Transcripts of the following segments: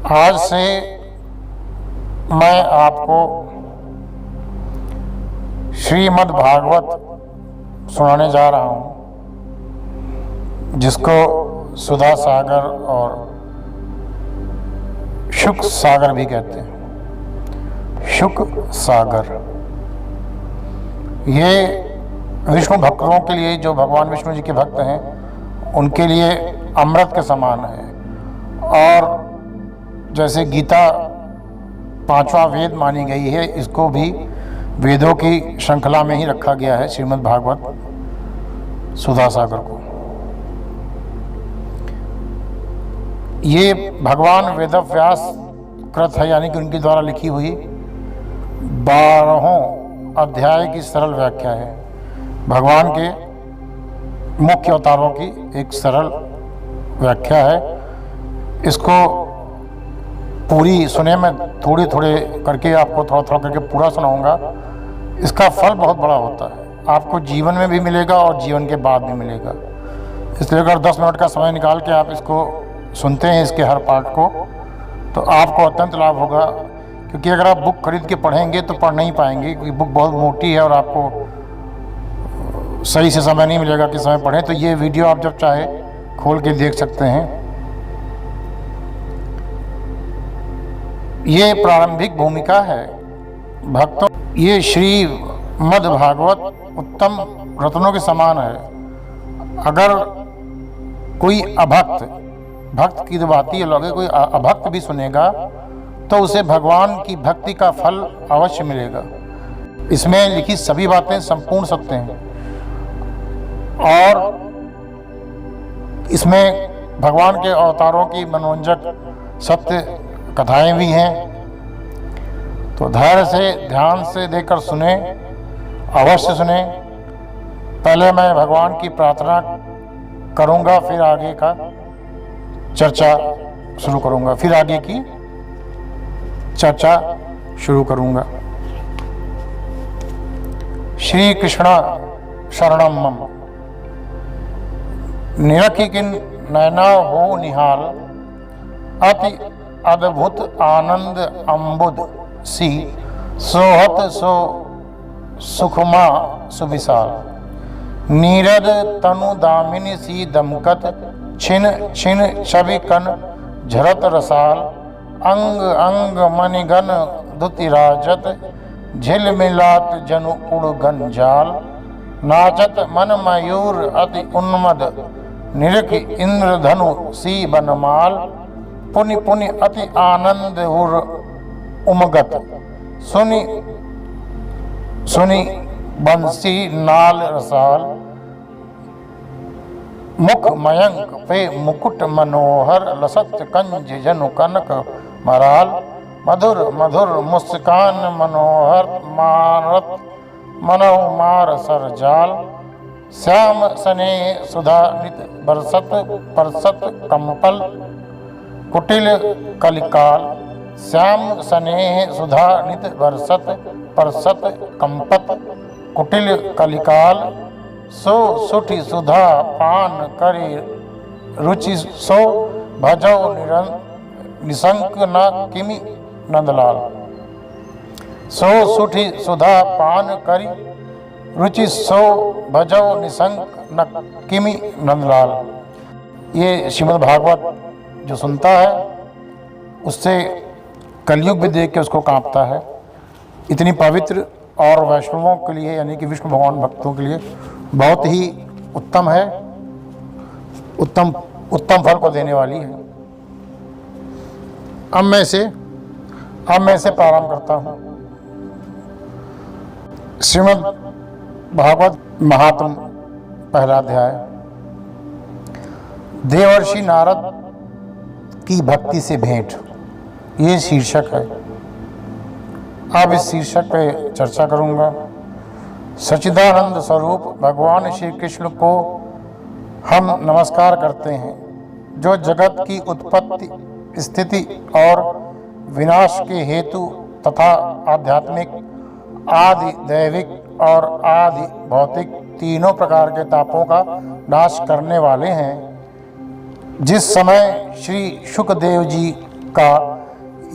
आज से मैं आपको श्रीमद् भागवत सुनाने जा रहा हूँ, जिसको सुधा सागर और शुक सागर भी कहते हैं। शुक सागर ये विष्णु भक्तों के लिए, जो भगवान विष्णु जी के भक्त हैं, उनके लिए अमृत के समान है। और जैसे गीता पांचवा वेद मानी गई है, इसको भी वेदों की श्रृंखला में ही रखा गया है, श्रीमद् भागवत सुधा सागर को। ये भगवान वेदव्यास कृत है, यानी कि उनके द्वारा लिखी हुई 12 अध्याय की सरल व्याख्या है। भगवान के मुख्य अवतारों की एक सरल व्याख्या है। इसको पूरी सुने, मैं थोड़े करके आपको थोड़ा करके पूरा सुनाऊंगा। इसका फल बहुत बड़ा होता है, आपको जीवन में भी मिलेगा और जीवन के बाद भी मिलेगा। इसलिए अगर 10 मिनट का समय निकाल के आप इसको सुनते हैं, इसके हर पार्ट को, तो आपको अत्यंत लाभ होगा। क्योंकि अगर आप बुक खरीद के पढ़ेंगे तो पढ़ नहीं पाएंगे, क्योंकि बुक बहुत मोटी है और आपको सही से समय नहीं मिलेगा कि समय पढ़ें। तो ये वीडियो आप जब चाहे खोल के देख सकते हैं। ये प्रारंभिक भूमिका है भक्तों। ये श्रीमद् भागवत उत्तम रत्नों के समान है। अगर कोई भक्त की तो बात ही अलग है, कोई अभक्त भी सुनेगा तो उसे भगवान की भक्ति का फल अवश्य मिलेगा। इसमें लिखी सभी बातें संपूर्ण सत्य हैं और इसमें भगवान के अवतारों की मनोरंजक सत्य कथाएं भी हैं। तो धैर्य से, ध्यान से देकर सुने, अवश्य सुने। पहले मैं भगवान की प्रार्थना करूंगा, फिर आगे का चर्चा शुरू करूंगा, फिर आगे की चर्चा शुरू करूंगा। श्री कृष्ण शरणम मम, निरखी किन नैना हो निहाल, अति अद्भुत आनंद अम्बुद सी, सोहत सो सुखमा सुविशाल, नीरद तनु दामिनी सी दमकत, छिन छिन छवि कन झरत रसाल, अंग अंग मणिगन दुतिराजत, झिल मिलात जनु उड़गन जाल, नाचत मन मयूर अति उन्मद, निरख इंद्रधनु सी बनमाल, पुनि पुनि अति आनंद उर उमगत, सुनि सुनि बंसी नाल रसाल, मुख मयंक पे मुकुट मनोहर, लसत कंज जनु कनक मराल, मधुर मधुर मुस्कान मनोहर, मारत मनौ मार सरजाल, श्याम सने सुधा नित बरसत, परसत कंपल कुटिल कलिकाल, श्याम स्नेह सुधा नित बरसत, परसत कंपत कुटिल कलिकाल, सो सुठी सुधा पान करे रुचि, सो भजौ निशंक न किमि नंदलाल, सो सुठी सुधा पान करी रुचि, सो भजौ निशंक न किमि नंदलाल। ये श्रीमद् भागवत जो सुनता है उससे कलयुग भी देख के उसको कांपता है। इतनी पवित्र और वैष्णवों के लिए, यानी कि विष्णु भगवान भक्तों के लिए बहुत ही उत्तम है, उत्तम फल को देने वाली है। अब मैं इसे प्रारंभ करता हूँ। श्रीमद् भागवत महात्म, पहला अध्याय। देवर्षि नारद की भक्ति से भेंट, ये शीर्षक है। अब इस शीर्षक पे चर्चा करूंगा। सच्चिदानंद स्वरूप भगवान श्री कृष्ण को हम नमस्कार करते हैं, जो जगत की उत्पत्ति, स्थिति और विनाश के हेतु तथा आध्यात्मिक, आदि दैविक और आदि भौतिक तीनों प्रकार के तापों का नाश करने वाले हैं। जिस समय श्री शुकदेव जी का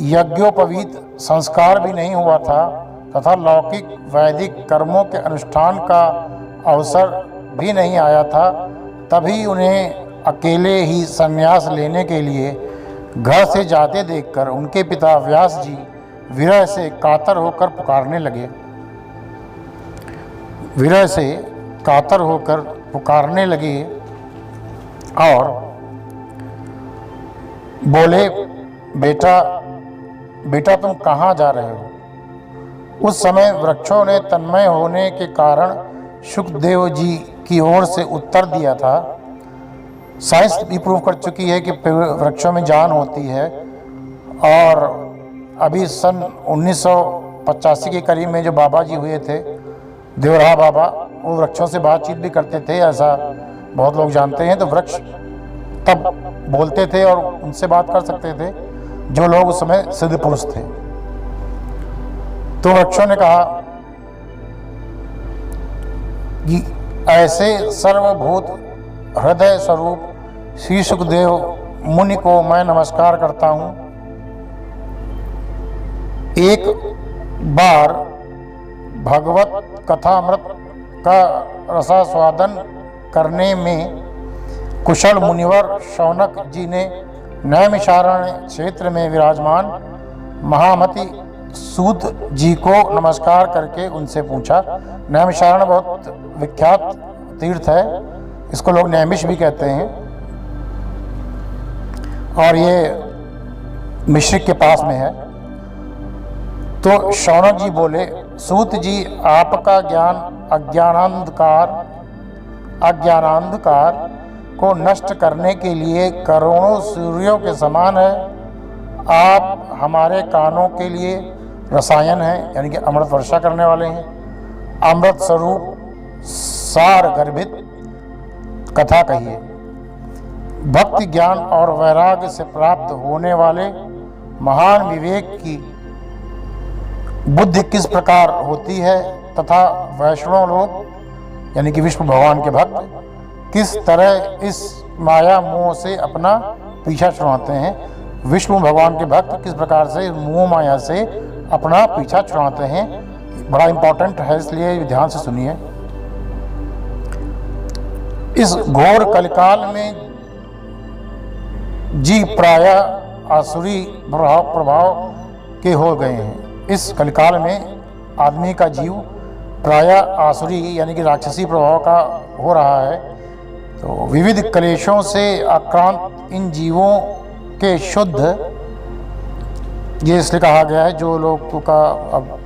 यज्ञोपवीत संस्कार भी नहीं हुआ था तथा लौकिक वैदिक कर्मों के अनुष्ठान का अवसर भी नहीं आया था, तभी उन्हें अकेले ही संन्यास लेने के लिए घर से जाते देखकर उनके पिता व्यास जी विरह से कातर होकर पुकारने लगे। विरह से कातर होकर पुकारने लगे और बोले, बेटा बेटा तुम कहाँ जा रहे हो? उस समय वृक्षों ने तन्मय होने के कारण शुकदेव जी की ओर से उत्तर दिया था। साइंस भी प्रूव कर चुकी है कि वृक्षों में जान होती है, और अभी सन 1985 के करीब में जो बाबा जी हुए थे, देवराहा बाबा, वो वृक्षों से बातचीत भी करते थे, ऐसा बहुत लोग जानते हैं। तो वृक्ष तब बोलते थे और उनसे बात कर सकते थे जो लोग उस समय सिद्ध पुरुष थे। तो वृक्षों ने कहा कि ऐसे सर्वभूत हृदय स्वरूप श्री सुखदेव मुनि को मैं नमस्कार करता हूँ। एक बार भगवत कथामृत का रसास्वादन करने में कुशल मुनिवर शौनक जी ने नैमिषारण्य क्षेत्र में विराजमान महामति सूत जी को नमस्कार करके उनसे पूछा। नैमिषारण्य बहुत विख्यात तीर्थ है, इसको लोग नैमिष भी कहते हैं, और ये मिश्रिक के पास में है। तो शौनक जी बोले, सूत जी, आपका ज्ञान अज्ञानांधकार को नष्ट करने के लिए करोड़ों सूर्यों के समान है। आप हमारे कानों के लिए रसायन हैं, यानी कि अमृत वर्षा करने वाले हैं। अमृत स्वरूप सार गर्भित कथा कहिए। भक्ति ज्ञान और वैराग्य से प्राप्त होने वाले महान विवेक की बुद्धि किस प्रकार होती है तथा वैष्णव लोग यानी कि विष्णु भगवान के भक्त किस तरह इस माया मोह से अपना पीछा छुड़ाते हैं। विष्णु भगवान के भक्त किस प्रकार से मोह माया से अपना पीछा छुड़ाते हैं, बड़ा इंपॉर्टेंट है, इसलिए ध्यान से सुनिए। इस घोर कलिकाल में जी प्रायः आसुरी प्रभाव के हो गए हैं। इस कलिकाल में आदमी का जीव प्रायः आसुरी यानी कि राक्षसी प्रभाव का हो रहा है। तो विविध क्लेशों से आक्रांत इन जीवों के शुद्ध, ये इसलिए कहा गया है, जो लोग का अब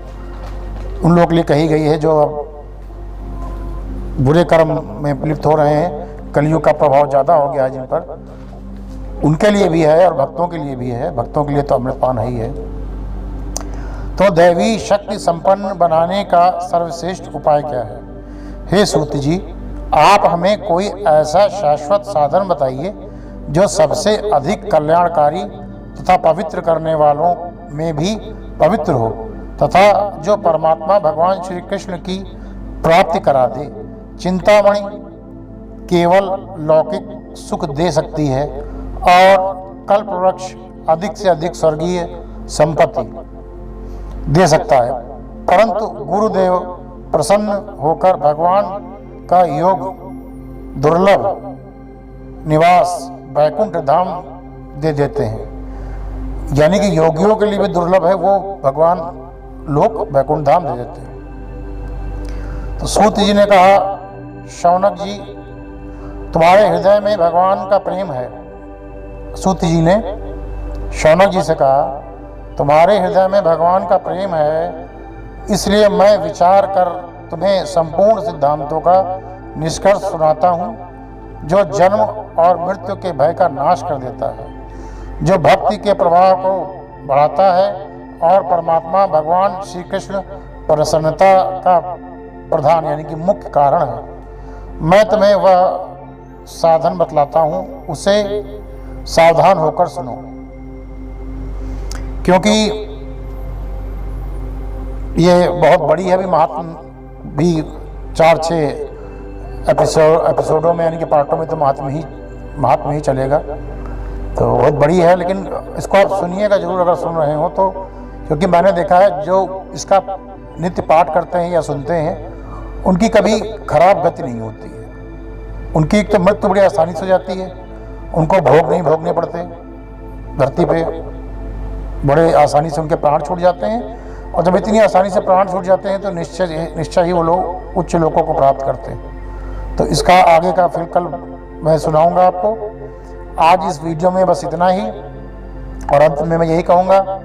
उन लोग के लिए कही गई है जो अब बुरे कर्म में लिप्त हो रहे हैं, कलयुग का प्रभाव ज़्यादा हो गया है जिन पर, उनके लिए भी है और भक्तों के लिए भी है। भक्तों के लिए तो अमृतपान ही है। तो दैवी शक्ति संपन्न बनाने का सर्वश्रेष्ठ उपाय क्या है? हे सूत जी, आप हमें कोई ऐसा शाश्वत साधन बताइए जो सबसे अधिक कल्याणकारी तथा पवित्र करने वालों में भी पवित्र हो तथा जो परमात्मा भगवान श्री कृष्ण की प्राप्ति करा दे। चिंतामणि केवल लौकिक सुख दे सकती है और कल्पवृक्ष अधिक से अधिक स्वर्गीय संपत्ति दे सकता है, परंतु गुरुदेव प्रसन्न होकर भगवान का योग दुर्लभ निवास वैकुंठ धाम दे देते हैं। यानी कि योगियों के लिए भी दुर्लभ है, वो भगवान लोग वैकुंठ धाम दे देते हैं। तो सूत जी ने कहा, शौनक जी, तुम्हारे हृदय में भगवान का प्रेम है। सूत जी ने शौनक जी से कहा, तुम्हारे हृदय में भगवान का प्रेम है, इसलिए मैं विचार कर तुम्हें संपूर्ण सिद्धांतों का निष्कर्ष सुनाता हूँ जो जन्म और मृत्यु के भय का नाश कर देता है, जो भक्ति के प्रवाह को बढ़ाता है और परमात्मा भगवान श्री कृष्ण प्रसन्नता का प्रधान यानी कि मुख्य कारण है। मैं तुम्हें वह साधन बतलाता हूँ, उसे सावधान होकर सुनो, क्योंकि ये बहुत बड़ी है। भी महात्म भी 4-6 एपिसोडों में यानी कि पार्टों में तो महात्म ही चलेगा। तो बहुत बड़ी है, लेकिन इसको आप सुनिएगा जरूर अगर सुन रहे हो तो, क्योंकि मैंने देखा है जो इसका नित्य पाठ करते हैं या सुनते हैं उनकी कभी खराब गति नहीं होती है। उनकी एक तो मृत्यु बड़ी आसानी से हो जाती है, उनको भोग नहीं भोगने पड़ते, धरती पे बड़े आसानी से उनके प्राण छूट जाते हैं। और जब इतनी आसानी से प्राण छूट जाते हैं तो निश्चय ही वो लोग उच्च लोकों को प्राप्त करते हैं। तो इसका आगे का फिर कल मैं सुनाऊंगा आपको। आज इस वीडियो में बस इतना ही, और अंत में मैं यही कहूँगा,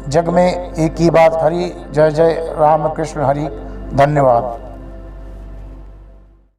जग में एक ही बात खरी, जय जय राम कृष्ण हरि। धन्यवाद।